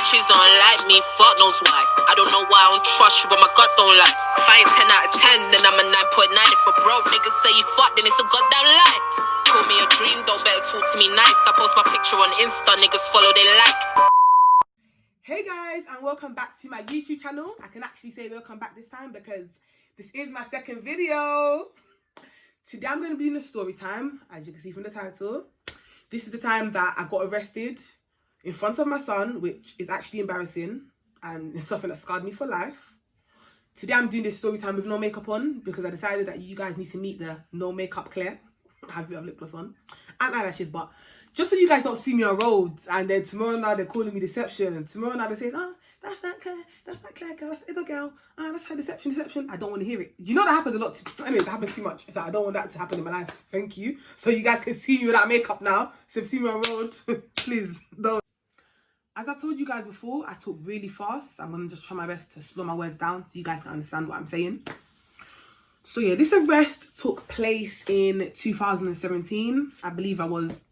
bitches don't like me, fuck knows why. I don't know why I don't trust you, but my gut don't lie. If I ain't 10 out of 10, then I'm a 9.9. If a broke nigga say you fuck, then it's a goddamn lie. Call me a dream, though, better talk to me nice. I post my picture on Insta, niggas follow, they like. Hey guys, and welcome back to my YouTube channel. I can actually say welcome back this time because this is my second video. Today I'm going to be doing a story time, as you can see from the title. This is the time that I got arrested in front of my son, which is actually embarrassing and it's something that scarred me for life. Today I'm doing this story time with no makeup on because I decided that you guys need to meet the no makeup Claire. I have a bit of lip gloss on and eyelashes, but just so you guys don't see me on roads and then tomorrow now they're calling me deception and tomorrow now they're saying, oh, that's that Claire girl, that's the other girl, that's her deception. I don't want to hear it. You know that happens a lot. Anyway, that happens too much. So I don't want that to happen in my life. Thank you. So you guys can see me without makeup now. So if you see me on road, please don't. As I told you guys before, I talk really fast. I'm going to just try my best to slow my words down so you guys can understand what I'm saying. So yeah, this arrest took place in 2017. I believe I was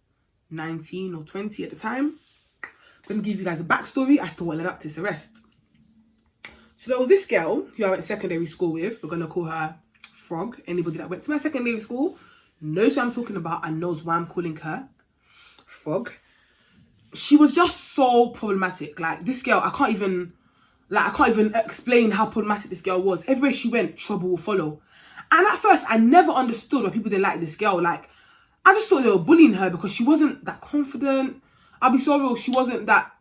19 or 20 at the time. I'm going to give you guys a backstory as to what led up to this arrest. So there was this girl who I went to secondary school with. We're going to call her Frog. Anybody that went to my secondary school knows who I'm talking about and knows why I'm calling her Frog. She was just so problematic. Like, this girl, I can't even explain how problematic this girl was. Everywhere she went, trouble will follow. And at first, I never understood why people didn't like this girl. Like, I just thought they were bullying her because she wasn't that confident. I'll be so real, she wasn't that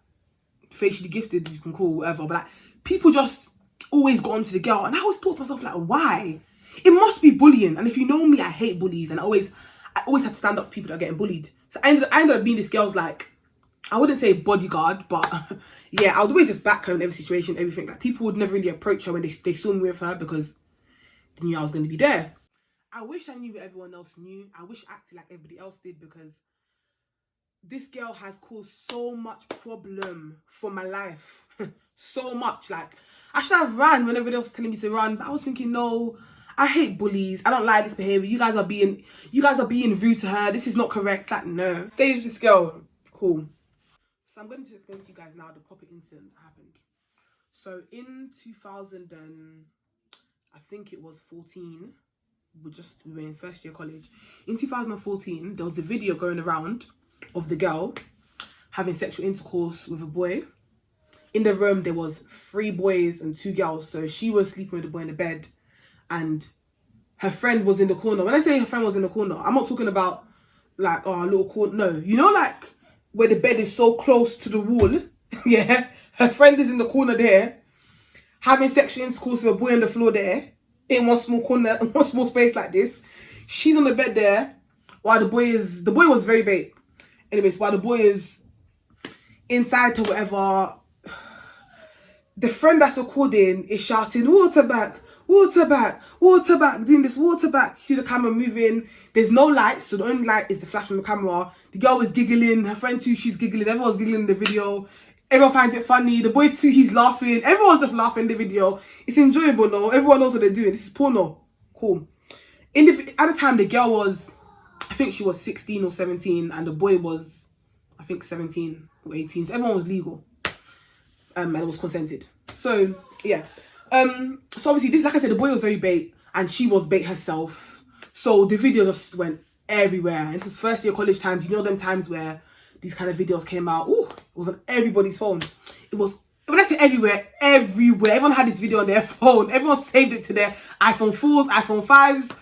facially gifted, you can call whatever. But like, people just always got onto the girl. And I always thought to myself, like, why? It must be bullying. And if you know me, I hate bullies. And I always had to stand up for people that are getting bullied. So I ended up being this girl's, like, I wouldn't say bodyguard, but yeah, I was always just back her in every situation, everything. Like, people would never really approach her when they saw me with her because they knew I was going to be there. I wish I knew what everyone else knew. I wish I acted like everybody else did because this girl has caused so much problem for my life. So much. Like, I should have ran when everybody else was telling me to run, but I was thinking, no, I hate bullies. I don't like this behavior. You guys are being rude to her. This is not correct. Like, no. Stay with this girl. Cool. So I'm going to explain to you guys now the proper incident that happened. So in 2000 and I think it was 14, we were in first year college. In 2014, there was a video going around of the girl having sexual intercourse with a boy. In the room, there was 3 boys and 2 girls. So she was sleeping with the boy in the bed and her friend was in the corner. When I say her friend was in the corner, I'm not talking about like, oh, a little corner. No, you know, like where the bed is so close to the wall. Yeah, her friend is in the corner there having sexual intercourse with a boy on the floor there in one small corner, one small space like this. She's on the bed there while the boy was very bait. Anyways, while the boy is inside or whatever, the friend that's recording is shouting, water back, water back, water back, doing this water back. You see the camera moving. There's no light, so the only light is the flash from the camera. The girl is giggling. Her friend too, she's giggling. Everyone's giggling in the video. Everyone finds it funny. The boy too, he's laughing. Everyone's just laughing in the video. It's enjoyable, no? Everyone knows what they're doing. This is porno. Cool. At the time, the girl was, I think she was 16 or 17, and the boy was, I think, 17 or 18. So everyone was legal. And it was consented. So, yeah. So obviously, like I said, the boy was very bait, and she was bait herself. So the video just went everywhere. And this was first year college times. You know them times where these kind of videos came out. Ooh, it was on everybody's phone. It was, when I say everywhere, everywhere. Everyone had this video on their phone. Everyone saved it to their iPhone 4s, iPhone 5s.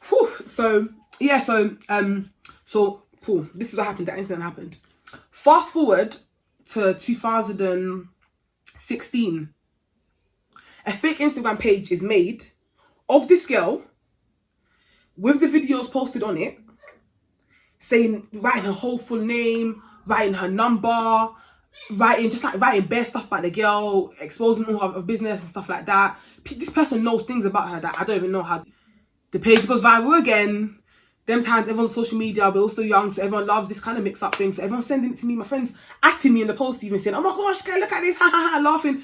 Whew. So, yeah, so cool. This is what happened. That incident happened. Fast forward to 2016. A fake Instagram page is made of this girl with the videos posted on it, writing her whole full name, writing her number, writing bare stuff about the girl, exposing all her business and stuff like that. This person knows things about her that I don't even know how. The page goes viral again. Them times everyone's on social media, we're all still young, so everyone loves this kind of mix-up thing. So everyone's sending it to me. My friends atting me in the post even saying, oh my gosh, look at this, ha ha ha, laughing.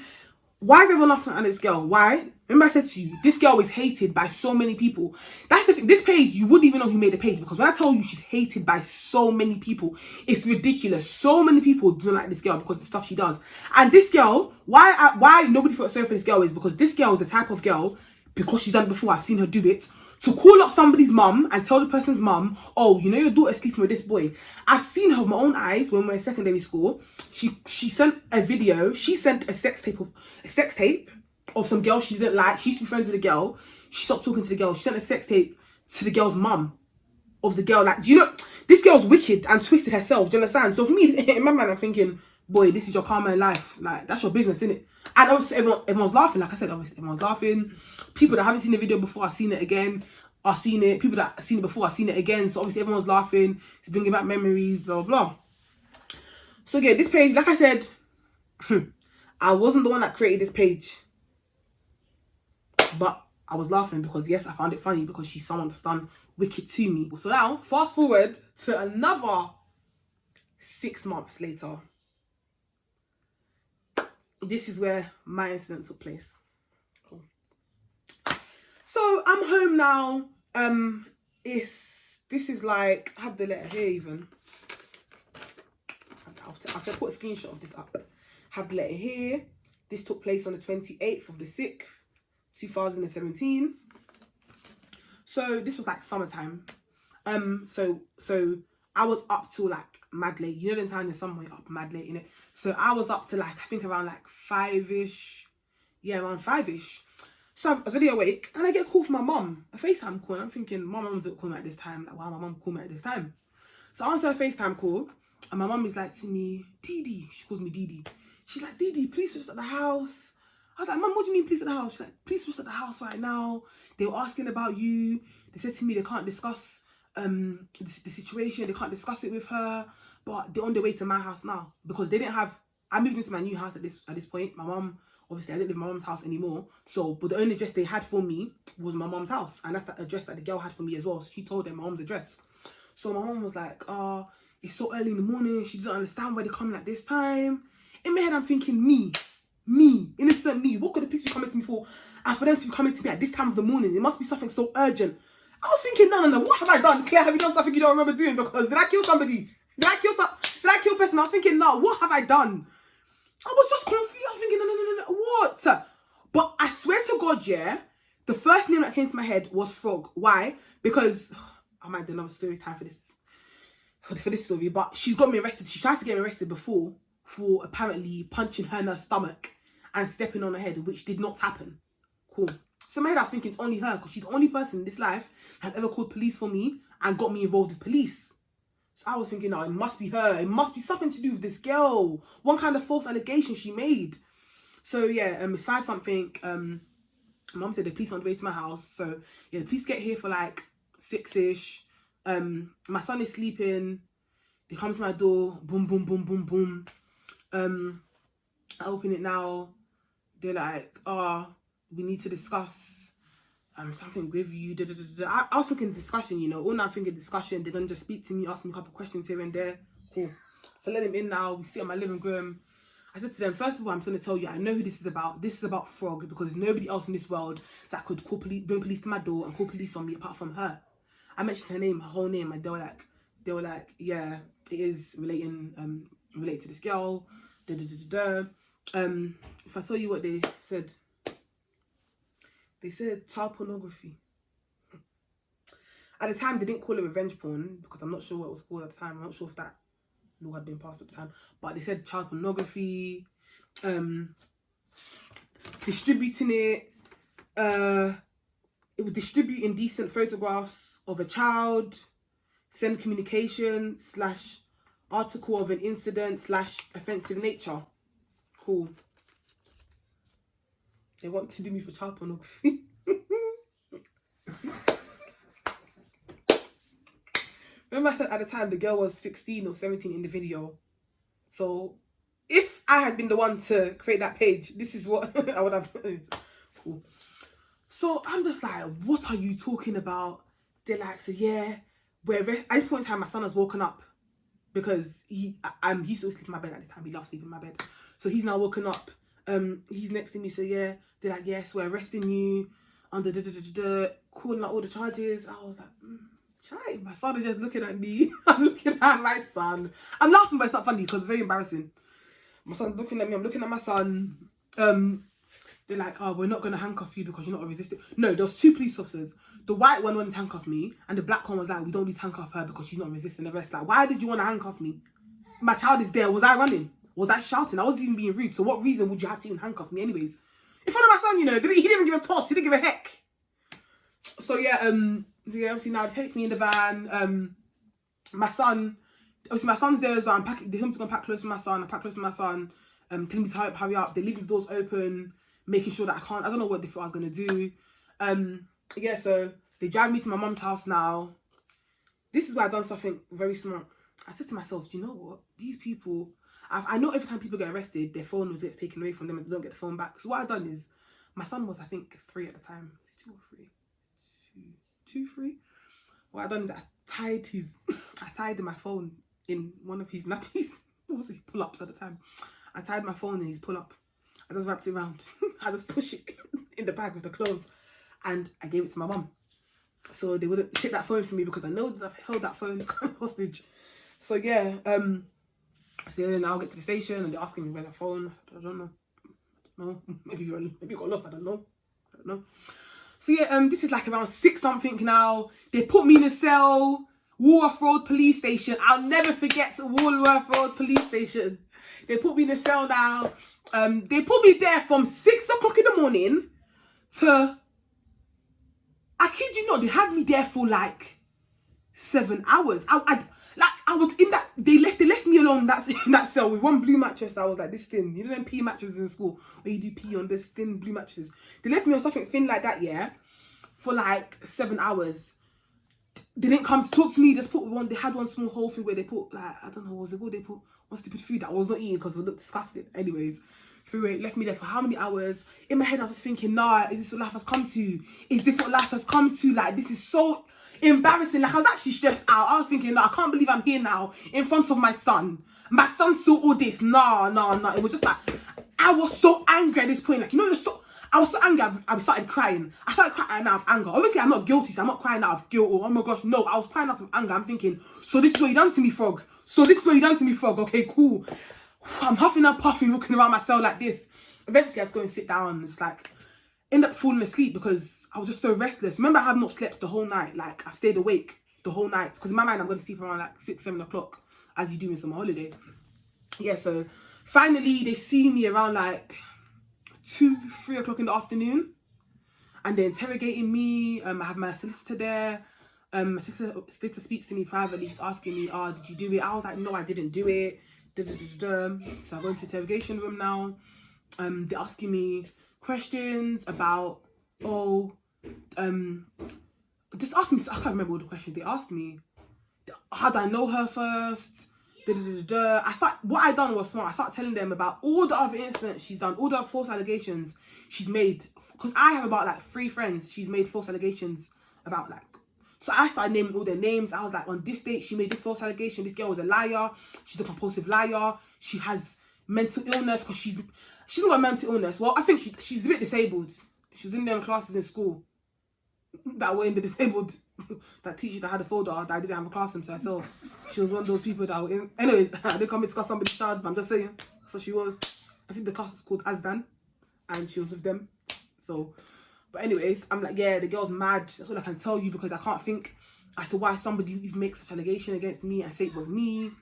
why is everyone laughing at this girl? Why? Remember I said to you, this girl is hated by so many people. That's the thing. This page, you wouldn't even know who made the page, because when I tell you she's hated by so many people, it's ridiculous. So many people don't like this girl because of the stuff she does. And this girl, why nobody felt sorry for this girl is because this girl is the type of girl, because she's done it before, I've seen her do it, to call up somebody's mum and tell the person's mum, oh, you know your daughter's sleeping with this boy. I've seen her with my own eyes when we were in secondary school. She sent a video. She sent a sex tape of some girl she didn't like. She used to be friends with a girl. She stopped talking to the girl. She sent a sex tape to the girl's mum of the girl. Like, do you know, this girl's wicked and twisted herself. Do you understand? So for me, in my mind, I'm thinking, boy, this is your karma in life. Like, that's your business, innit? And obviously, everyone's laughing. Like I said, obviously, everyone's laughing. People that haven't seen the video before are seeing it again. Are seeing it. People that have seen it before are seeing it again. So obviously, everyone's laughing. It's bringing back memories, blah, blah, blah. So yeah, this page, like I said, I wasn't the one that created this page. But I was laughing because, yes, I found it funny because she's someone that's done wicked to me. So now, fast forward to another 6 months later. This is where my incident took place. Cool. So I'm home now. This is like, I have the letter here even. I'll put a screenshot of this up. Have the letter here. This took place on the 28th of the 6th, 2017. So this was like summertime. So I was up till like mad late. You know, in town there's somewhere up mad late in it. So I was up to like, I think around like 5ish. Yeah, around 5ish. So I was already awake and I get a call from my mum, a FaceTime call. And I'm thinking, my mum's calling me at this time. Like, why my mum called me at this time? So I answer a FaceTime call and my mum is like to me, Didi. She calls me Didi. She's like, Didi, police was at the house. I was like, Mum, what do you mean police at the house? She's like, police was at the house right now. They were asking about you. They said to me they can't discuss the situation. They can't discuss it with her. But they're on their way to my house now. Because they didn't have... I moved into my new house at this point. My mum... Obviously, I didn't live in my mum's house anymore. So, but the only address they had for me was my mum's house. And that's the address that the girl had for me as well. So she told them my mum's address. So my mum was like, it's so early in the morning. She doesn't understand why they're coming at this time. In my head, I'm thinking, me, innocent me. What could the police be coming to me for? And for them to be coming to me at this time of the morning, it must be something so urgent. I was thinking, no, what have I done? Claire, have you done something you don't remember doing? Because did I kill somebody? Did I kill a person? I was thinking, no, what have I done? I was just confused. I was thinking, no, what? But I swear to God, yeah, the first name that came to my head was Frog. Why? Because, I might do another story time for this story, but she's got me arrested. She tried to get me arrested before for apparently punching her in her stomach and stepping on her head, which did not happen. Cool. So in my head, I was thinking it's only her because she's the only person in this life that has ever called police for me and got me involved with police. So I was thinking, no, it must be her. It must be something to do with this girl. One kind of false allegation she made. So yeah, it's 5 something. My mum said the police are on the way to my house. So yeah, the police get here for like 6ish. My son is sleeping. They come to my door. Boom, boom, boom, boom, boom. I open it now. They're like, we need to discuss something with you. I was thinking discussion, you know. All now I'm thinking discussion. They're gonna just speak to me, ask me a couple of questions here and there. Cool. So let them in now. We sit in my living room. I said to them, first of all, I'm just gonna tell you, I know who this is about. This is about Frog because there's nobody else in this world that could call police, bring police to my door and call police on me apart from her. I mentioned her name, her whole name, and they were like, yeah, it is related to this girl. If I tell you what they said child pornography. At the time, they didn't call it revenge porn because I'm not sure what it was called at the time. I'm not sure if that law had been passed at the time, but they said child pornography, distributing it. It was distributing indecent photographs of a child, send communication / article of an incident / offensive nature. Cool. They want to do me for child pornography. Remember I said at the time the girl was 16 or 17 in the video. So if I had been the one to create that page, this is what I would have. Cool. So I'm just like, what are you talking about? They're like, so yeah, at this point in time, my son has woken up because he used to sleep in my bed at this time. He loves sleeping in my bed. So he's now woken up. He's next to me, so yeah, they're like, yes, we're arresting you under calling out all the charges. I was like, Chai, my son is just looking at me. I'm looking at my son. I'm laughing, but it's not funny because it's very embarrassing. My son's looking at me, I'm looking at my son. They're like, oh, we're not going to handcuff you because you're not resisting. No, there was 2 police officers. The white one wanted to handcuff me, and the black one was like, we don't need to handcuff her because she's not resisting arrest. Like, why did you want to handcuff me? My child is there. Was I running? Was I shouting? I wasn't even being rude. So what reason would you have to even handcuff me anyways? In front of my son, you know, he didn't even give a toss. He didn't give a heck. So yeah, obviously now they take me in the van. My son, obviously my son's there as well. I'm packing, they're going to pack clothes for my son. I pack clothes for my son. Telling me to hurry up. They're leaving the doors open, making sure that I don't know what they thought I was going to do. Yeah, so they drive me to my mum's house now. This is where I've done something very smart. I said to myself, do you know what? These people, I know every time people get arrested, their phone gets taken away from them and they don't get the phone back. So what I've done is, my son was, I think, 3 at the time. Was he 2 or 3? 2, 3? What I've done is I tied my phone in one of his nappies. What was it? Pull-ups at the time. I tied my phone in his pull-up. I just wrapped it around. I just push it in the bag with the clothes. And I gave it to my mum. So they wouldn't take that phone from me because I know that I've held that phone hostage. So yeah, so then I'll get to the station and they're asking me where's the phone. I don't know. No, maybe you got lost. I don't know. So yeah, this is like around 6 something now. They put me in a cell, Walworth Road Police Station. I'll never forget Walworth Road Police Station. They put me in a cell now. They put me there from 6 o'clock in the morning to, I kid you not, they had me there for like 7 hours. I was in that, they left me alone in that cell with one blue mattress that was like this thin. You know them pee mattresses in school where you do pee on this thin blue mattresses. They left me on something thin like that, yeah, for like 7 hours. They didn't come to talk to me. They had one small hole thing where they put like, I don't know what was it called. They put one stupid food that I was not eating because it looked disgusting. Anyways, left me there for how many hours? In my head I was just thinking, nah, is this what life has come to? Is this what life has come to? Like, this is so embarrassing. Like, I was actually stressed out. I was thinking, no, I can't believe I'm here now in front of my son. My son saw all this. Nah. It was just like, I was so angry at this point. Like, you know, I was so angry, I started crying. I started crying out of anger. Obviously, I'm not guilty, so I'm not crying out of guilt or, oh my gosh, no. I was crying out of anger. I'm thinking, so this is what you done to me, frog. Okay, cool. I'm huffing and puffing, looking around my cell like this. Eventually, I just go and sit down. It's like, end up falling asleep because I was just so restless. Remember, I have not slept the whole night. Like, I've stayed awake the whole night. Because in my mind, I'm going to sleep around like 6, 7 o'clock, as you do in summer holiday. Yeah, so finally, they see me around like 2, 3 o'clock in the afternoon. And they're interrogating me. I have my solicitor there. My solicitor speaks to me privately. He's asking me, oh, did you do it? I was like, no, I didn't do it. So I go into the interrogation room now. They're asking me questions about, just ask me, I can't remember all the questions they asked me. How did I know her first? What I done was smart. I started telling them about all the other incidents she's done, all the false allegations she's made. Because I have about like 3 friends she's made false allegations about, like. So I started naming all their names. I was like, on this date, she made this false allegation. This girl was a liar. She's a compulsive liar. She has mental illness because she's not got mental illness. Well, I think she's a bit disabled. She's in them classes in school that were in the disabled, that teacher that had a folder that I didn't have a classroom to herself. She was one of those people that were in. Anyways, I didn't come to discuss somebody's child, but I'm just saying. So she was. I think the class was called Asdan, and she was with them. So, but anyways, I'm like, yeah, the girl's mad. That's all I can tell you because I can't think as to why somebody would make such allegation against me and say it was me.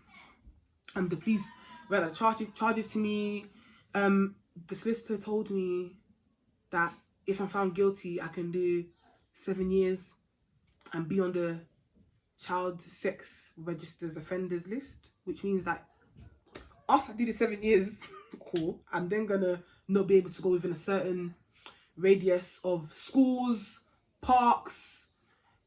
The police read the charges to me. The solicitor told me that if I'm found guilty, I can do 7 years and be on the child sex registers offenders list, which means that after I do the 7 years, cool, I'm then gonna not be able to go within a certain radius of schools, parks,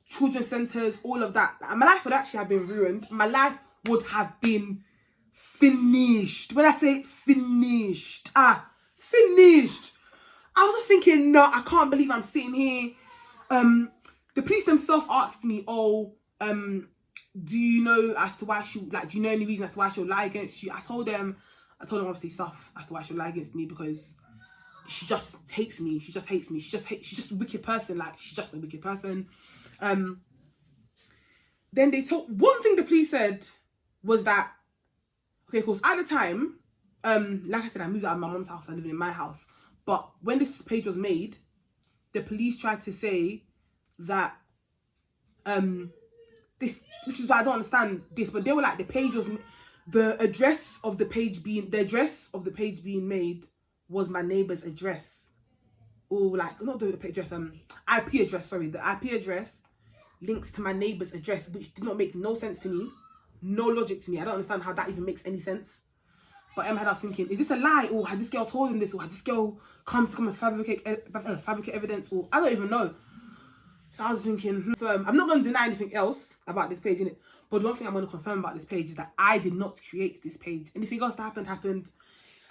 children's centres, all of that. And my life would actually have been ruined. My life would have been finished. When I say finished, finished. I was just thinking, no, I can't believe I'm sitting here. The police themselves asked me, do you know as to why do you know any reason as to why she'll lie against you? I told them obviously stuff as to why she'll lie against me because she just hates me. She just hates me. She's just a wicked person. Like, she's just a wicked person. Then they told, one thing the police said was that, okay, of course, at the time, like I said, I moved out of my mom's house. I live in my house. But when this page was made, the police tried to say that, this, which is why I don't understand this, but they were like, the address of the page being made was my neighbor's address. Or like, not the address, IP address, sorry. The IP address links to my neighbor's address, which did not make no sense to me. No logic to me. I don't understand how that even makes any sense. But I was thinking, is this a lie? Or had this girl told him this? Or had this girl come and fabricate evidence? Or I don't even know. So I was thinking, I'm not going to deny anything else about this page, innit? But the one thing I'm going to confirm about this page is that I did not create this page. Anything else that happened.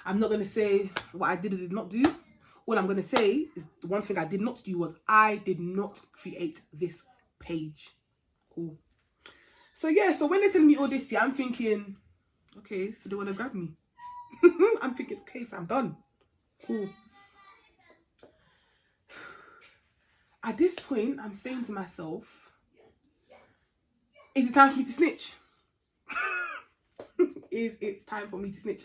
I'm not going to say what I did or did not do. All I'm going to say is the one thing I did not do was I did not create this page. Cool. So yeah, so when they're telling me all this, yeah, I'm thinking, okay, so they want to grab me. I'm thinking, okay, so I'm done. Cool. At this point, I'm saying to myself, is it time for me to snitch? Is it time for me to snitch?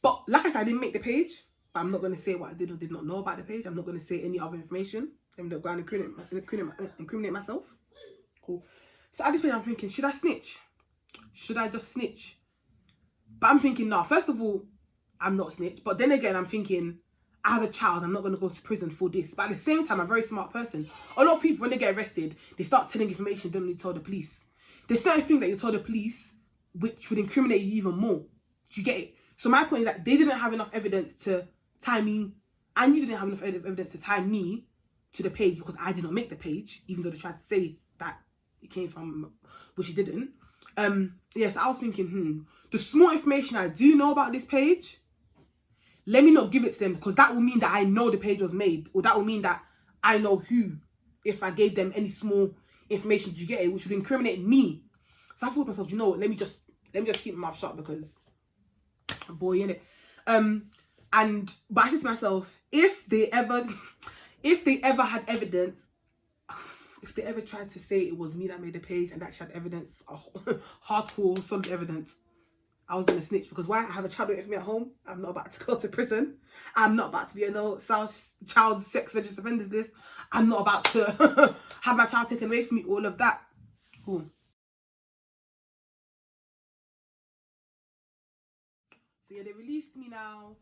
But like I said, I didn't make the page. But I'm not going to say what I did or did not know about the page. I'm not going to say any other information. I'm not going to incriminate myself. Cool. So at this point, I'm thinking, should I snitch? Should I just snitch? But I'm thinking, no, first of all, I'm not snitch. But then again, I'm thinking, I have a child. I'm not going to go to prison for this. But at the same time, I'm a very smart person. A lot of people, when they get arrested, they start telling information they don't need to tell the police. There's certain things that you tell the police which would incriminate you even more. Do you get it? So my point is that they didn't have enough evidence to tie me, and you didn't have enough evidence to tie me to the page because I did not make the page, even though they tried to say that it came from, which it didn't. Yes, I was thinking, the small information I do know about this page, let me not give it to them, because that will mean that I know the page was made, or that will mean that I know who, if I gave them any small information, do you get it, which would incriminate me. So I thought to myself, you know what, let me just keep my mouth shut, because boy, innit. But I said to myself, if they ever had evidence, if they ever tried to say it was me that made the page and actually had evidence, hardcore, solid evidence, I was going to snitch, because why? I have a child waiting for me at home. I'm not about to go to prison. I'm not about to be a child sex registered offenders list. I'm not about to have my child taken away from me, all of that. Cool. So yeah, they released me now.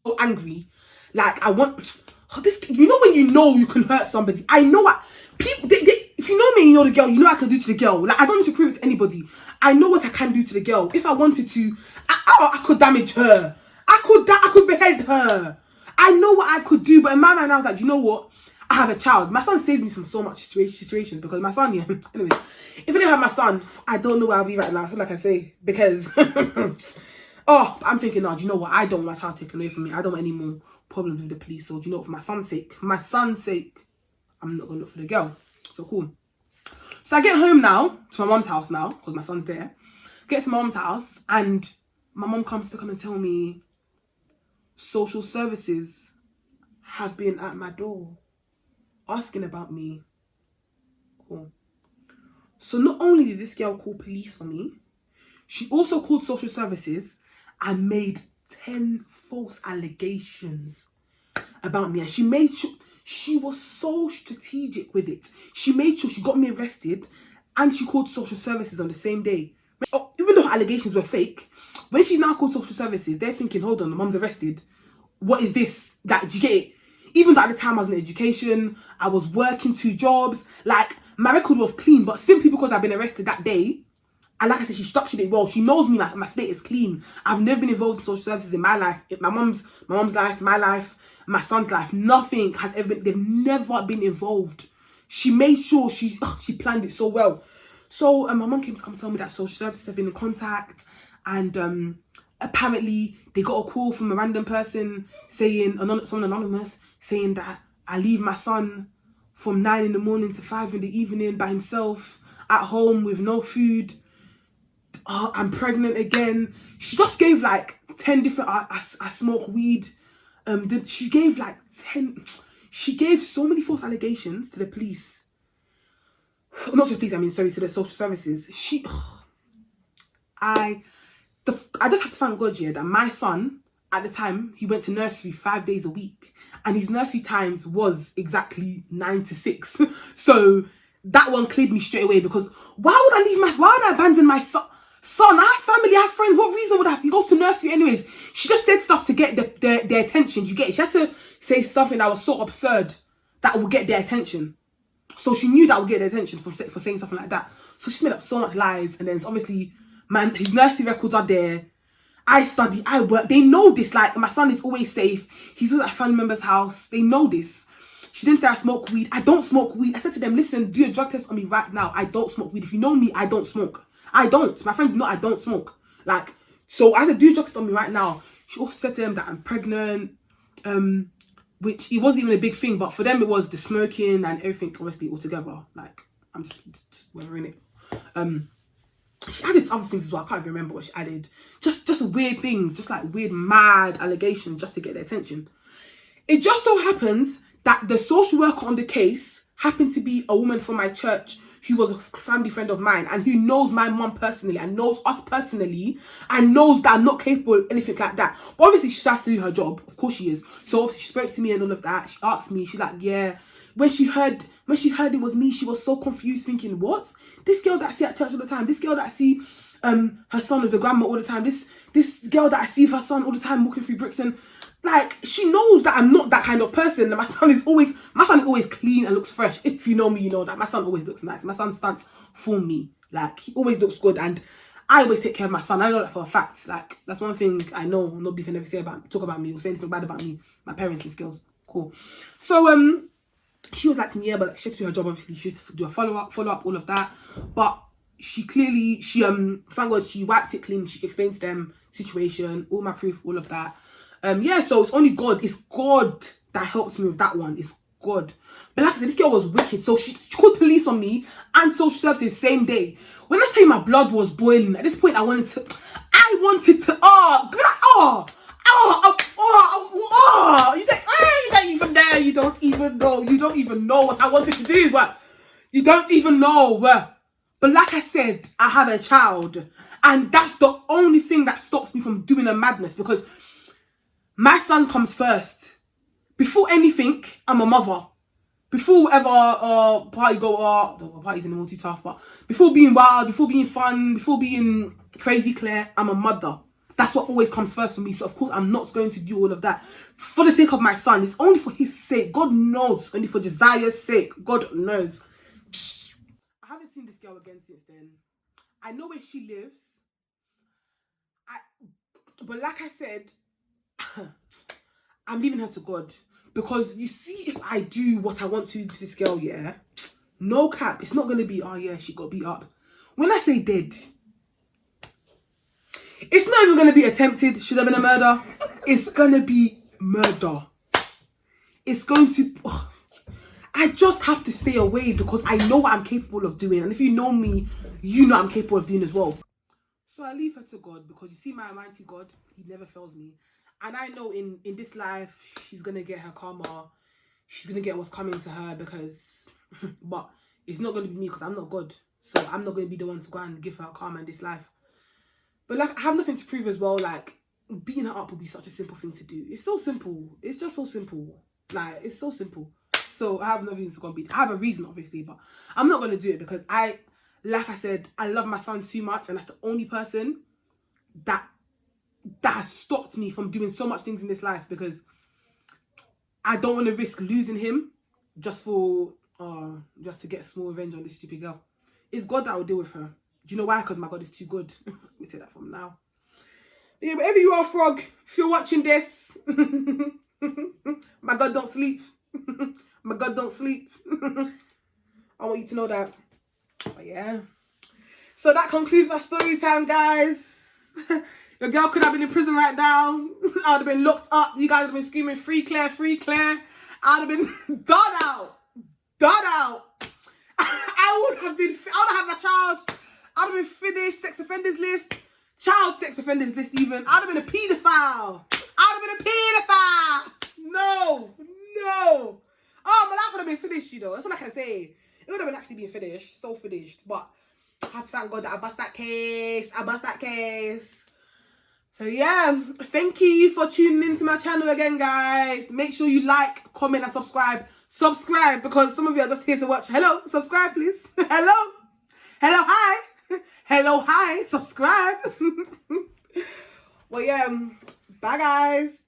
So angry. Like, I want this, you know, when you know you can hurt somebody. I know what people if you know me, you know the girl, you know what I can do to the girl. Like, I don't need to prove it to anybody. I know what I can do to the girl. If I wanted to, I could damage her. I could behead her. I know what I could do, but in my mind I was like, you know what? I have a child. My son saves me from so much situations, because my son, yeah. Anyways, if I didn't have my son, I don't know where I'll be right now. That's all I can say, because oh, I'm thinking, no, do you know what? I don't want my child taken away from me. I don't want any more problems with the police. So do you know what? For my son's sake, I'm not gonna look for the girl. So cool. So I get home now to my mom's house now, because my son's there. Get to my mom's house, and my mom comes to come and tell me social services have been at my door asking about me. Cool. So not only did this girl call police for me, she also called social services and made 10 false allegations about me. And she made sure, she was so strategic with it. She made sure she got me arrested, and she called social services on the same day. Oh, even though her allegations were fake, when she's now called social services, they're thinking, hold on, the mum's arrested. What is this? Like, do you get it? Even though at the time I was in education, I was working 2 jobs, like, my record was clean, but simply because I've been arrested that day, and like I said, she structured it well. She knows me, my slate is clean. I've never been involved in social services in my life. My mum's life, my life, my son's life. Nothing has ever been, they've never been involved. She made sure she planned it so well. So my mum came to come tell me that social services have been in contact, and apparently they got a call from a random person saying, someone anonymous, saying that I leave my son from 9 in the morning to 5 in the evening by himself at home with no food. I'm pregnant again. She just gave like 10 different, I smoke weed. she gave like 10. She gave so many false allegations to the police. Not to the police, I mean, sorry, to the social services. I just have to thank God, yeah, that my son, at the time, he went to nursery 5 days a week. And his nursery times was exactly 9 to 6. So that one cleared me straight away, because why would I abandon my son? I have family, I have friends. What reason would I have? He goes to nursery anyways. She just said stuff to get their attention. You get it? She had to say something that was so absurd that would get their attention. So she knew that would get their attention for saying something like that. So she made up so much lies. And then obviously, man, his nursery records are there. I study, I work. They know this. Like, my son is always safe. He's always at a family member's house. They know this. She didn't say I smoke weed. I don't smoke weed. I said to them, listen, do a drug test on me right now. I don't smoke weed. If you know me, I don't smoke. I don't. My friends know I don't smoke. Like, so I said, do a drug test on me right now. She also said to them that I'm pregnant, which it wasn't even a big thing, but for them it was the smoking and everything, obviously, all together. Like, I'm just weathering it. She added other things as well. I can't even remember what she added. Just weird things, just like weird, mad allegations just to get their attention. It just so happens that the social worker on the case happened to be a woman from my church who was a family friend of mine and who knows my mum personally and knows us personally and knows that I'm not capable of anything like that. But obviously she has to do her job. Of course she is. So obviously she spoke to me and all of that. She asked me, she's like, yeah. When she heard it was me, she was so confused, thinking, what? This girl that I see at church all the time, this girl that I see her son with the grandma all the time, this girl that I see with her son all the time walking through Brixton, like, she knows that I'm not that kind of person. My son is always clean and looks fresh. If you know me, you know that my son always looks nice. My son stands for me. Like, he always looks good, and I always take care of my son. I know that for a fact. Like, that's one thing I know nobody can ever talk about me or say anything bad about me. My parents and skills. Cool. So she was like to me, yeah, but she had to do her job, obviously. She had to do a follow up, all of that. But she clearly, thank God, she wiped it clean. She explained to them situation, all my proof, all of that. Yeah, so it's only God. It's God that helps me with that one. It's God. But like I said, this girl was wicked. So she called police on me and social services same day. When I tell you my blood was boiling, at this point I wanted to, you don't even there. You don't even know what I wanted to do, but you don't even know. But like I said, I have a child, and that's the only thing that stops me from doing a madness, because my son comes first. Before anything, I'm a mother. Before whatever party party's in the multi tough, but before being wild, before being fun, before being crazy Claire, I'm a mother. That's what always comes first for me. So of course I'm not going to do all of that for the sake of my son. It's only for his sake. God knows. Only for Josiah's sake. God knows. I haven't seen this girl again since then. I know where she lives. But like I said, I'm leaving her to God. Because you see, if I do what I want to do to this girl, yeah, no cap, it's not going to be, oh yeah, she got beat up. When I say dead, it's not even going to be attempted, should have been a murder. It's going to be murder. It's going to, I just have to stay away because I know what I'm capable of doing. And if you know me, you know I'm capable of doing as well. So I leave her to God, because you see, my almighty God, he never fails me. And I know in this life, she's going to get her karma. She's going to get what's coming to her, because, but it's not going to be me, because I'm not God. So I'm not going to be the one to go and give her karma in this life. But like, I have nothing to prove as well. Like, beating her up would be such a simple thing to do. It's so simple. It's just so simple. Like, it's so simple. So I have no reason to go and beat. I have a reason, obviously, but I'm not going to do it, because like I said, I love my son too much, and that's the only person that has stopped me from doing so much things in this life, because I don't want to risk losing him just to get small revenge on this stupid girl. It's God that will deal with her. Do you know why? Because my God is too good. Let me say that from now. But yeah, wherever you are, Frog, if you're watching this, my God don't sleep. My God don't sleep. I want you to know that. But yeah. So that concludes my story time, guys. Your girl could have been in prison right now. I would have been locked up. You guys would have been screaming, free Claire, free Claire. I would have been done out. I would have had my child. I would have been finished, sex offenders list, child sex offenders list even. I would have been a paedophile. no. Oh, my life would have been finished, you know. That's all I can say. It would have been actually been finished. So finished. But I have to thank God that I bust that case. So yeah, thank you for tuning into my channel again, guys. Make sure you like, comment, and subscribe. Subscribe, because some of you are just here to watch. Hello, subscribe, please. Hello. Hello, hi. Hello, hi. Subscribe. Well, yeah, bye, guys.